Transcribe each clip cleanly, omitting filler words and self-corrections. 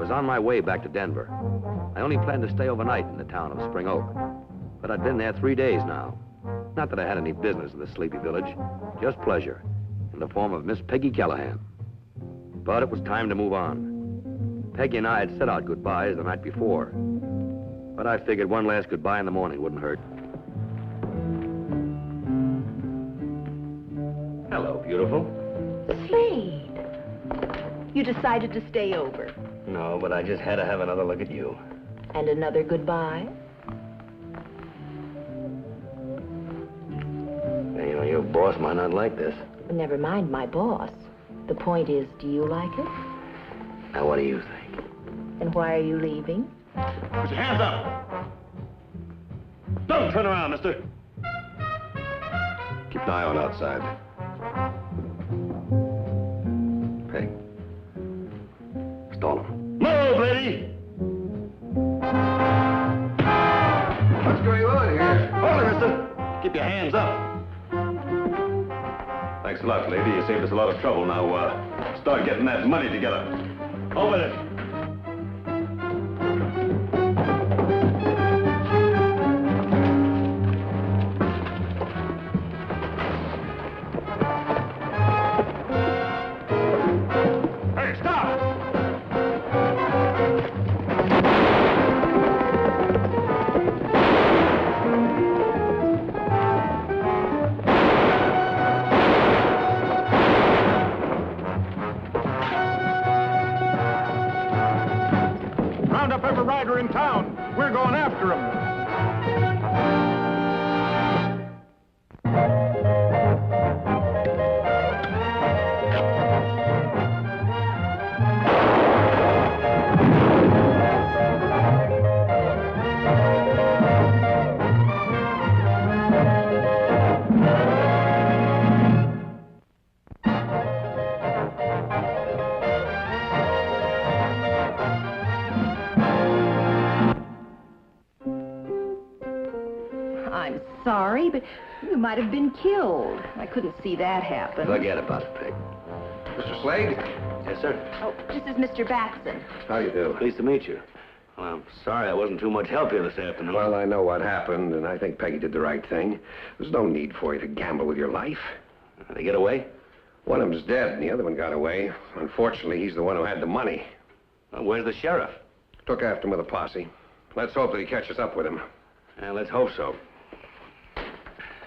was on my way back to Denver. I only planned to stay overnight in the town of Spring Oak. But I'd been there 3 days now. Not that I had any business in the sleepy village, just pleasure, in the form of Miss Peggy Callahan. But it was time to move on. Peggy and I had said our goodbyes the night before. But I figured one last goodbye in the morning wouldn't hurt. Hello, beautiful. Slade. You decided to stay over. No, but I just had to have another look at you. And another goodbye? You know, your boss might not like this. Never mind my boss. The point is, do you like it? Now, what do you think? And why are you leaving? Put your hands up! Don't turn around, mister. Keep an eye on outside. Peg. Stall him. Move, lady! What's going on here? Hold it, mister. Keep your hands up. Thanks a lot, lady. You saved us a lot of trouble. Now, start getting that money together. Over it. Hey, stop! Round up every rider in town. We're going after him. I'm sorry, but you might have been killed. I couldn't see that happen. Forget about it, Peg. Mr. Slade? Yes, sir. Oh, this is Mr. Batson. How you do? Pleased to meet you. Well, I'm sorry I wasn't too much help here this afternoon. Well, I know what happened, and I think Peggy did the right thing. There's no need for you to gamble with your life. Did they get away? One of them's dead, and the other one got away. Unfortunately, he's the one who had the money. Well, where's the sheriff? Took after him with a posse. Let's hope that he catches up with him. Yeah, let's hope so.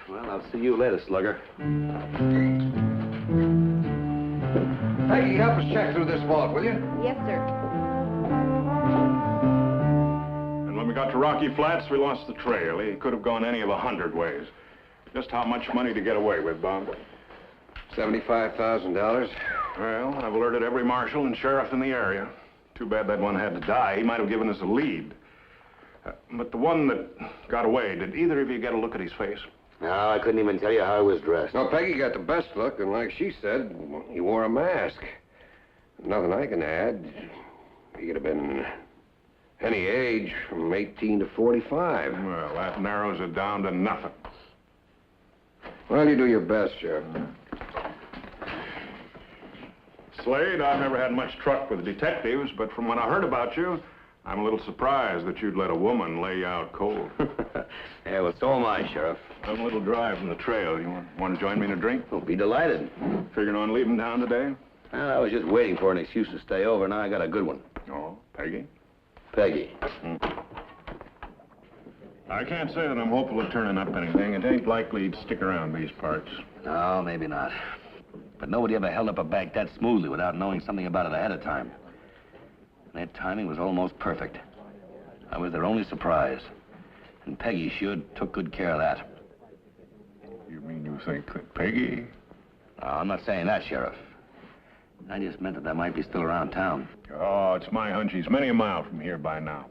Well, I'll see you later, slugger. Peggy, help us check through this vault, will you? Yes, sir. And when we got to Rocky Flats, we lost the trail. He could have gone any of 100 ways. Just how much money to get away with, Bob? $75,000. Well, I've alerted every marshal and sheriff in the area. Too bad that one had to die. He might have given us a lead. But the one that got away, did either of you get a look at his face? No, I couldn't even tell you how I was dressed. No, Peggy got the best look, and like she said, he wore a mask. Nothing I can add. He could have been any age from 18 to 45. Well, that narrows it down to nothing. Well, you do your best, Sheriff. Slade, I've never had much truck with detectives, but from when I heard about you, I'm a little surprised that you'd let a woman lay you out cold. Yeah, well, so am I, Sheriff. I'm a little dry from the trail. You want to join me in a drink? Oh, be delighted. Figuring on leaving town today? Well, I was just waiting for an excuse to stay over. Now I got a good one. Oh, Peggy? Peggy. I can't say that I'm hopeful of turning up anything. It ain't likely he'd stick around these parts. No, maybe not. But nobody ever held up a bank that smoothly without knowing something about it ahead of time. That timing was almost perfect. I was their only surprise. And Peggy sure took good care of that. You mean you think that Peggy? No, I'm not saying that, Sheriff. I just meant that they might be still around town. Oh, it's my hunch he's many a mile from here by now.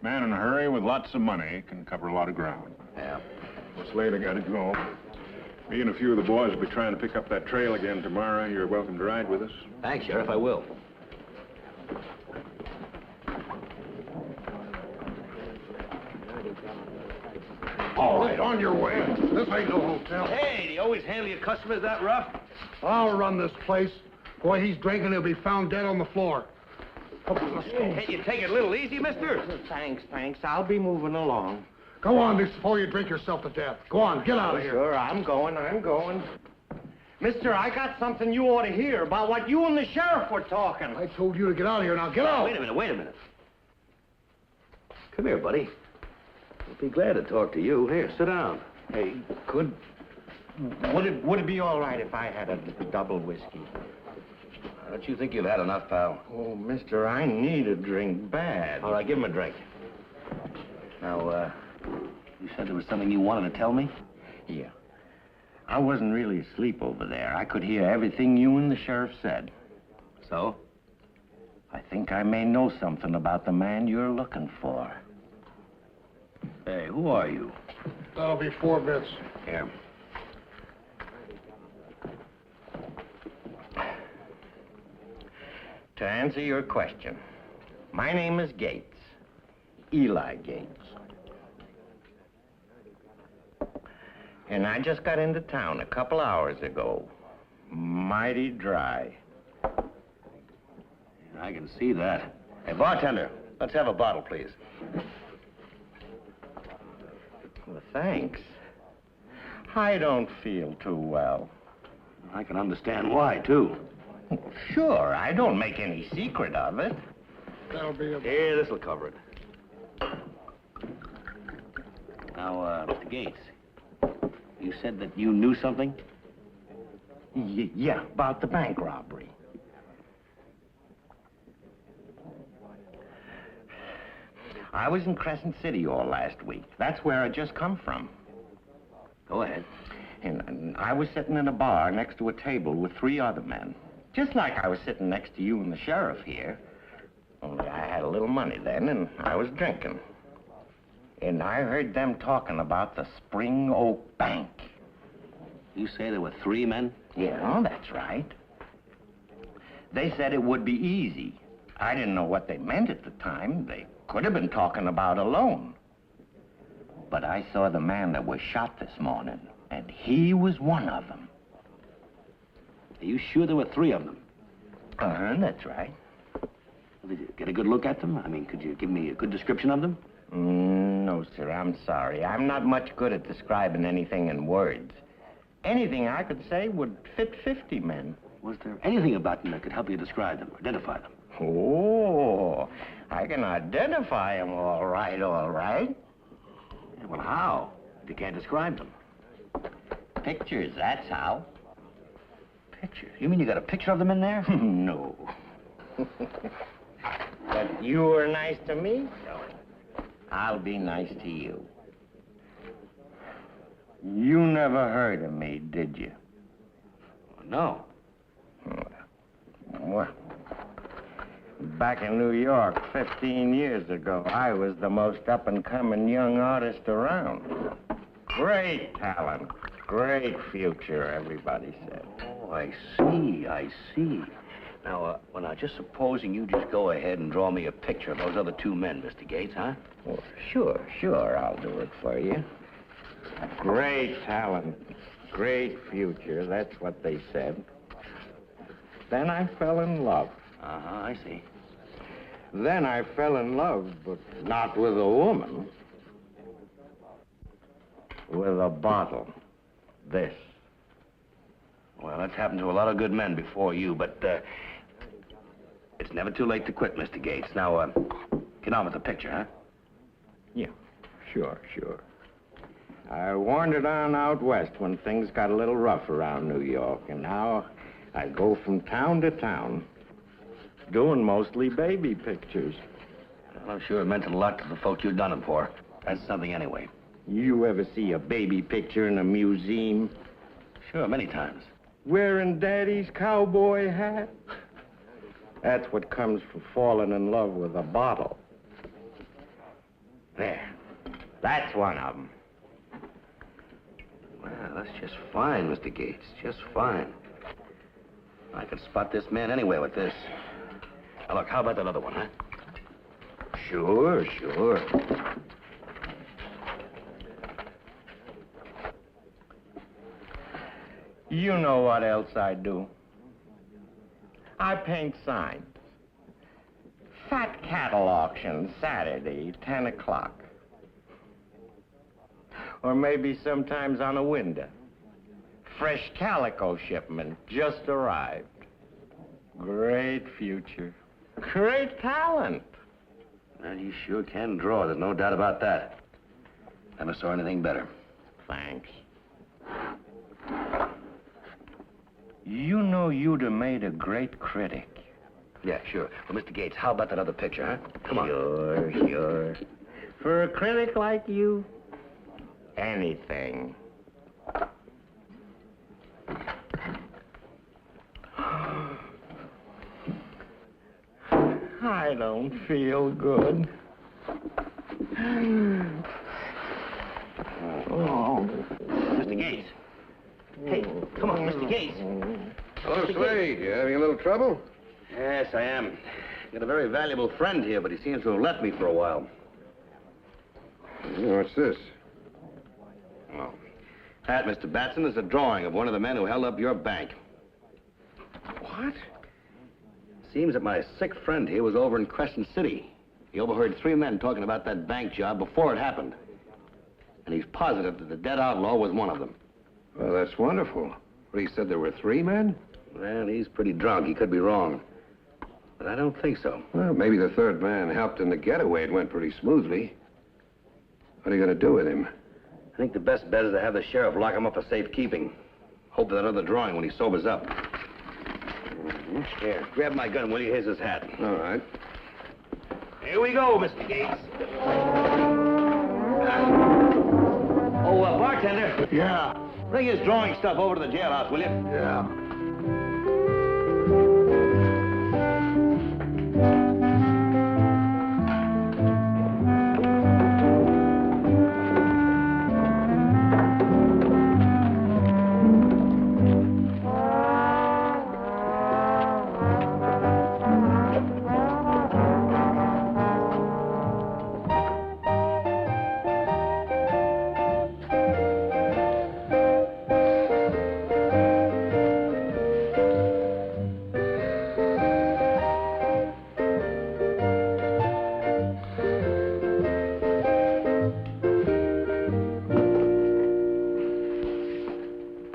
Man in a hurry with lots of money can cover a lot of ground. Yeah. It's late, I gotta go. Me and a few of the boys will be trying to pick up that trail again tomorrow. You're welcome to ride with us. Thanks, Sheriff, I will. All right, on your way. This ain't no hotel. Hey, do you always handle your customers that rough? I'll run this place. Boy, he's drinking, he'll be found dead on the floor. Can't you take it a little easy, mister? Thanks. I'll be moving along. Go on, before you drink yourself to death. Go on, get out of here. Sure, I'm going. Mister, I got something you ought to hear about what you and the sheriff were talking. I told you to get out of here. Now get out. Wait a minute. Come here, buddy. I'll be glad to talk to you. Here, sit down. Hey, would it be all right if I had a double whiskey? Don't you think you've had enough, pal? Oh, mister, I need a drink bad. All right, give him a drink. Now, you said there was something you wanted to tell me? Yeah. I wasn't really asleep over there. I could hear everything you and the sheriff said. So? I think I may know something about the man you're looking for. Hey, who are you? That'll be 4 bits. Here. To answer your question, my name is Gates. Eli Gates. And I just got into town a couple hours ago. Mighty dry. I can see that. Hey, bartender, let's have a bottle, please. Well, thanks. I don't feel too well. I can understand why, too. Sure, I don't make any secret of it. That'll be a... Here, this'll cover it. Now, Mr. Gates, you said that you knew something? Yeah, about the bank robbery. I was in Crescent City all last week. That's where I just come from. Go ahead. And I was sitting in a bar next to a table with 3 other men. Just like I was sitting next to you and the sheriff here. Only I had a little money then, and I was drinking. And I heard them talking about the Spring Oak Bank. You say there were 3 men? Yeah, that's right. They said it would be easy. I didn't know what they meant at the time. They could have been talking about a loan. But I saw the man that was shot this morning, and he was one of them. Are you sure there were 3 of them? That's right. Did you get a good look at them? I mean, could you give me a good description of them? No, sir, I'm sorry. I'm not much good at describing anything in words. Anything I could say would fit 50 men. Was there anything about them that could help you describe them, identify them? Oh, I can identify them all right. Yeah, well, how? If you can't describe them. Pictures, that's how. Pictures? You mean you got a picture of them in there? No. But you were nice to me, so I'll be nice to you. You never heard of me, did you? No. Well, back in New York 15 years ago, I was the most up-and-coming young artist around. Great talent, great future, everybody said. Oh, I see. Now, just supposing you just go ahead and draw me a picture of those other 2 men, Mr. Gates, huh? Well, sure, I'll do it for you. Great talent, great future, that's what they said. Then I fell in love. I see. Then I fell in love, but not with a woman. With a bottle. This. Well, that's happened to a lot of good men before you, but, it's never too late to quit, Mr. Gates. Now, get on with the picture, huh? Yeah, sure. I wandered on out west when things got a little rough around New York, and now I go from town to town, doing mostly baby pictures. Well, I'm sure it meant a lot to the folk you've done it for. That's something anyway. You ever see a baby picture in a museum? Sure, many times. Wearing Daddy's cowboy hat? That's what comes from falling in love with a bottle. There. That's one of them. Well, that's just fine, Mr. Gates. Just fine. I could spot this man anywhere with this. Now, look, how about that other one, huh? Sure. You know what else I do? I paint signs. Fat cattle auction, Saturday, 10 o'clock. Or maybe sometimes on a window. Fresh calico shipment just arrived. Great future. Great talent. Well, you sure can draw, there's no doubt about that. Never saw anything better. Thanks. You know you'd have made a great critic. Yeah, sure. Well, Mr. Gates, how about that other picture, huh? Come on. Sure. For a critic like you, anything. I don't feel good. Oh. Mr. Gates. Hey, come on, Mr. Gates. Hello, Slade. You having a little trouble? Yes, I am. Got a very valuable friend here, but he seems to have left me for a while. What's this? Oh. That, Mr. Batson, is a drawing of one of the men who held up your bank. What? Seems that my sick friend here was over in Crescent City. He overheard 3 men talking about that bank job before it happened. And he's positive that the dead outlaw was one of them. Well, that's wonderful. He said there were 3 men? Well, he's pretty drunk. He could be wrong. But I don't think so. Well, maybe the 3rd man helped in the getaway. It went pretty smoothly. What are you going to do with him? I think the best bet is to have the sheriff lock him up for safekeeping. Hope for that other drawing when he sobers up. Here, grab my gun, will you? Here's his hat. All right. Here we go, Mr. Gates. Bartender. Yeah. Bring his drawing stuff over to the jailhouse, will you? Yeah.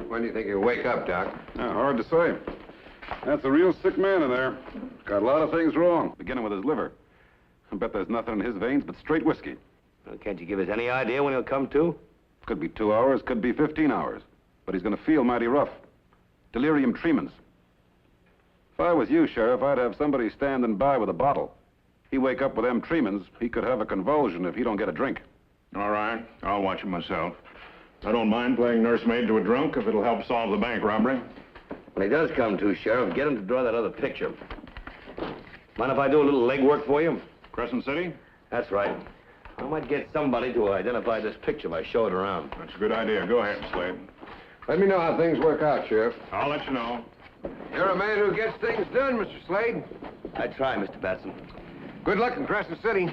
When do you think he'll wake up, Doc? Hard to say. That's a real sick man in there. Got a lot of things wrong, beginning with his liver. I bet there's nothing in his veins but straight whiskey. Well, can't you give us any idea when he'll come to? Could be 2 hours, could be 15 hours. But he's going to feel mighty rough. Delirium tremens. If I was you, Sheriff, I'd have somebody standing by with a bottle. He wake up with them tremens, he could have a convulsion if he don't get a drink. All right, I'll watch him myself. I don't mind playing nursemaid to a drunk if it'll help solve the bank robbery. When he does come to, Sheriff, get him to draw that other picture. Mind if I do a little legwork for you? Crescent City? That's right. I might get somebody to identify this picture if I show it around. That's a good idea. Go ahead, Slade. Let me know how things work out, Sheriff. I'll let you know. You're a man who gets things done, Mr. Slade. I try, Mr. Batson. Good luck in Crescent City.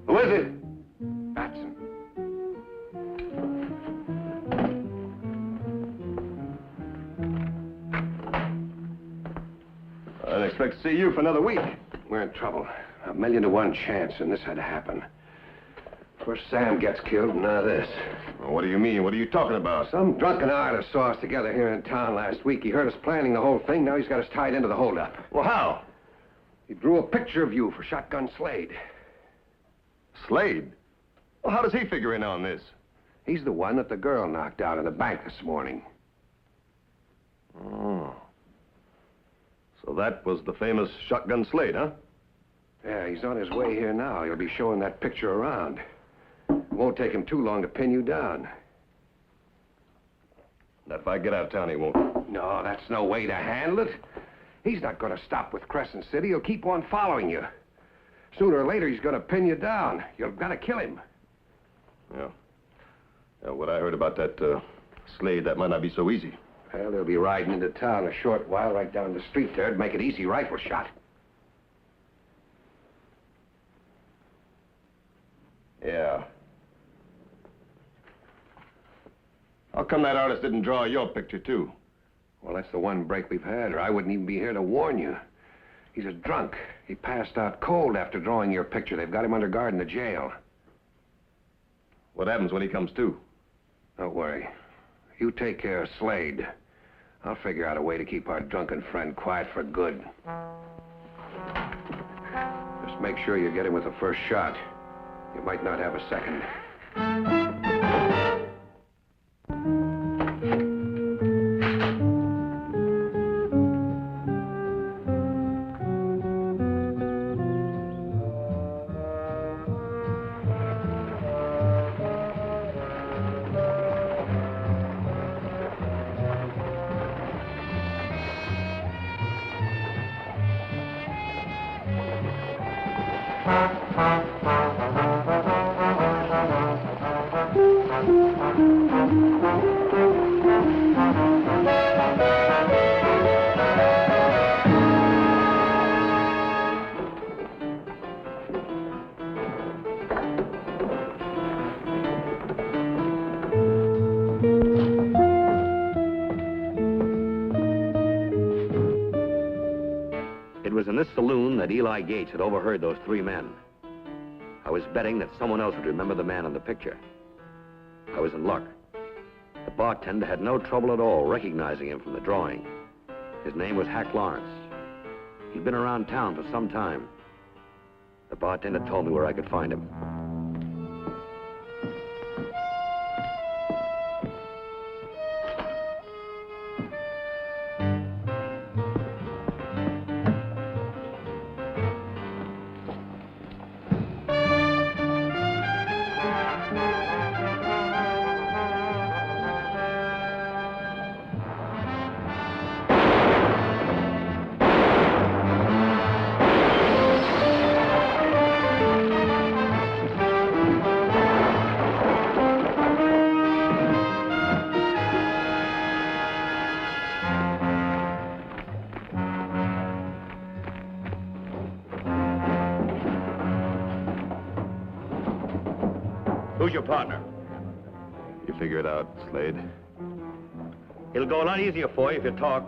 Who is it? Batson. I didn't expect to see you for another week. We're in trouble. 1,000,000 to 1 chance, and this had to happen. First Sam gets killed, and now this. Well, what do you mean? What are you talking about? Some drunken artist saw us together here in town last week. He heard us planning the whole thing. Now he's got us tied into the holdup. Well, how? He drew a picture of you for Shotgun Slade. Slade? Well, how does he figure in on this? He's the one that the girl knocked out in the bank this morning. Oh. So that was the famous Shotgun Slade, huh? Yeah, he's on his way here now. He'll be showing that picture around. It won't take him too long to pin you down. That if I get out of town, he won't. No, that's no way to handle it. He's not going to stop with Crescent City. He'll keep on following you. Sooner or later, he's going to pin you down. You've got to kill him. Yeah. Yeah, what I heard about that Slade, that might not be so easy. Well, they'll be riding into town a short while right down the street there to make it easy rifle shot. Yeah. How come that artist didn't draw your picture, too? Well, that's the one break we've had, or I wouldn't even be here to warn you. He's a drunk. He passed out cold after drawing your picture. They've got him under guard in the jail. What happens when he comes to? Don't worry. You take care of Slade. I'll figure out a way to keep our drunken friend quiet for good. Just make sure you get him with the first shot. You might not have a second. It was in this saloon that Eli Gates had overheard those three men. I was betting that someone else would remember the man in the picture. I was in luck. The bartender had no trouble at all recognizing him from the drawing. His name was Hack Lawrence. He'd been around town for some time. The bartender told me where I could find him. Who's your partner? You figure it out, Slade. It'll go a lot easier for you if you talk.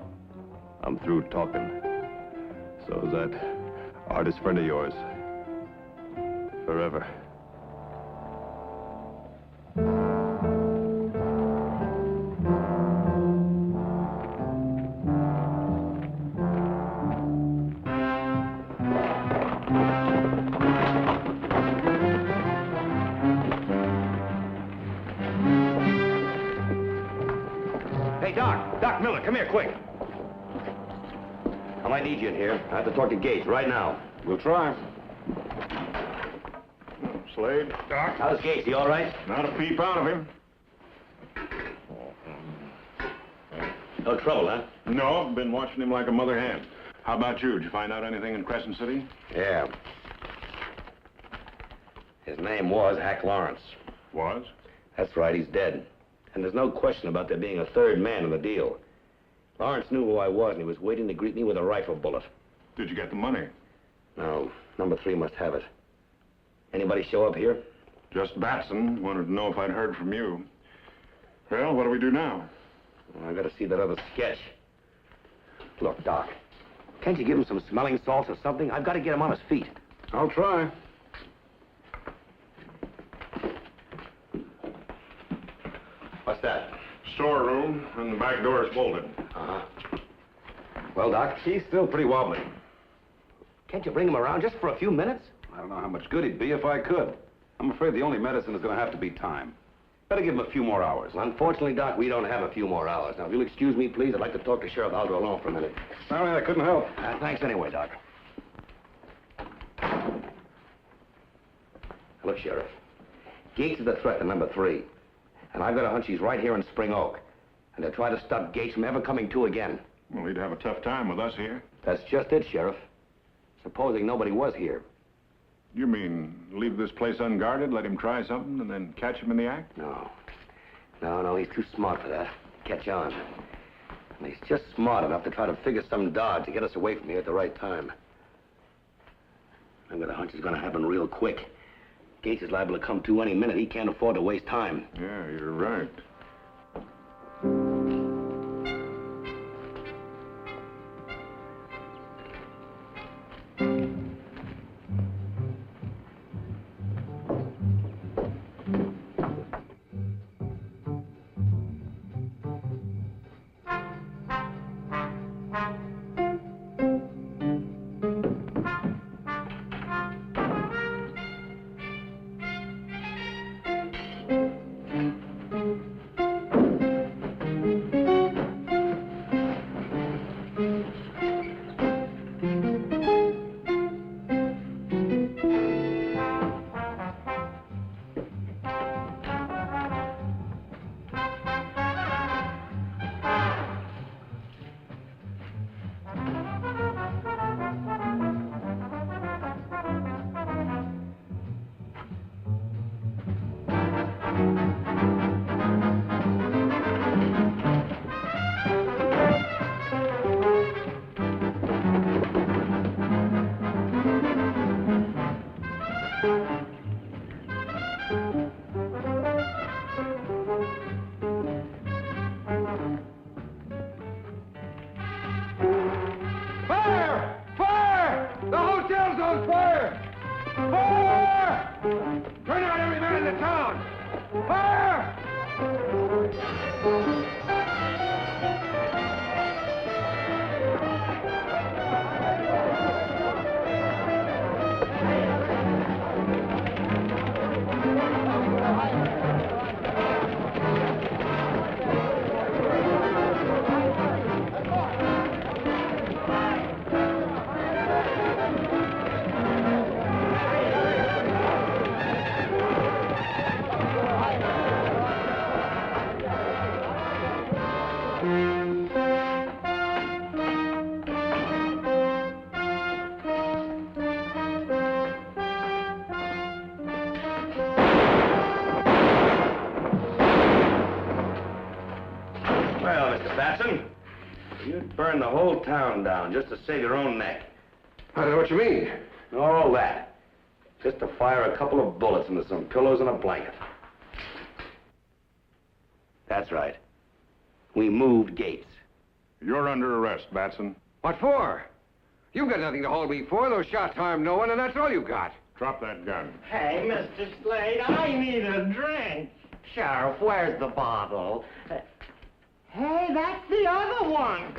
I'm through talking. So is that artist friend of yours. Forever. Hey, Doc Miller, come here, quick. I might need you in here. I have to talk to Gates right now. We'll try. Slade? Doc? How's Gates? He all right? Not a peep out of him. No trouble, huh? No, been watching him like a mother hen. How about you? Did you find out anything in Crescent City? Yeah. His name was Hack Lawrence. Was? That's right, he's dead. And there's no question about there being a third man in the deal. Lawrence knew who I was, and he was waiting to greet me with a rifle bullet. Did you get the money? No, number 3 must have it. Anybody show up here? Just Batson. Wanted to know if I'd heard from you. Well, what do we do now? Well, I've got to see that other sketch. Look, Doc, can't you give him some smelling salts or something? I've got to get him on his feet. I'll try. What's that? Storeroom, and the back door is bolted. Uh-huh. Well, Doc, she's still pretty wobbly. Can't you bring him around just for a few minutes? I don't know how much good he'd be if I could. I'm afraid the only medicine is going to have to be time. Better give him a few more hours. Well, unfortunately, Doc, we don't have a few more hours. Now, if you'll excuse me, please, I'd like to talk to Sheriff Aldo alone for a minute. Sorry, I couldn't help. Thanks anyway, Doc. Look, Sheriff, Gates is the threat to number 3. And I've got a hunch he's right here in Spring Oak. And they'll try to stop Gates from ever coming to again. Well, he'd have a tough time with us here. That's just it, Sheriff. Supposing nobody was here. You mean leave this place unguarded, let him try something, and then catch him in the act? No. No, he's too smart for that. Catch on. And he's just smart enough to try to figure some dodge to get us away from here at the right time. I've got a hunch it's going to happen real quick. Gates is liable to come to any minute. He can't afford to waste time. Yeah, you're right. You'd burn the whole town down just to save your own neck. I don't know what you mean. All that. Just to fire a couple of bullets into some pillows and a blanket. That's right. We moved Gates. You're under arrest, Batson. What for? You've got nothing to hold me for. Those shots harmed no one, and that's all you've got. Drop that gun. Hey, Mr. Slade, I need a drink. Sheriff, where's the bottle? Hey, that's the other one.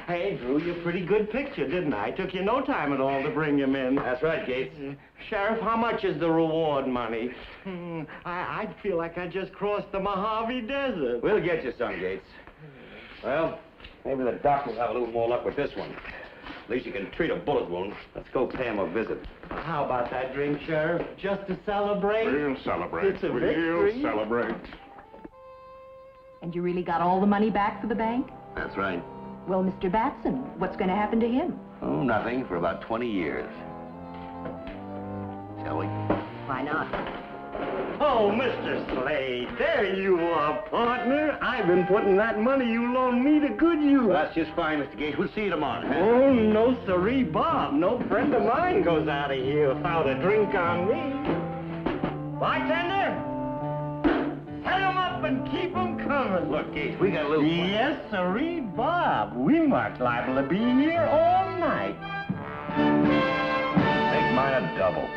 Hey, drew you a pretty good picture, didn't I? Took you no time at all to bring him in. That's right, Gates. Sheriff, how much is the reward money? I'd feel like I just crossed the Mojave Desert. We'll get you some, Gates. Well, maybe the doc will have a little more luck with this one. At least you can treat a bullet wound. Let's go pay him a visit. How about that drink, Sheriff? Just to celebrate? We'll celebrate. It's a victory. We'll celebrate. And you really got all the money back for the bank? That's right. Well, Mr. Batson, what's going to happen to him? Oh, nothing for about 20 years. Shall we? Why not? Oh, Mr. Slade, there you are, partner. I've been putting that money you loaned me to good use. Well, that's just fine, Mr. Gates. We'll see you tomorrow. Oh, no siree, Bob. No friend of mine goes out of here without a drink on me. Bartender, set 'em up and keep 'em coming. Look, Gates, we got a little... Yes, siree, Bob. We might liable to be here all night. Make mine a double.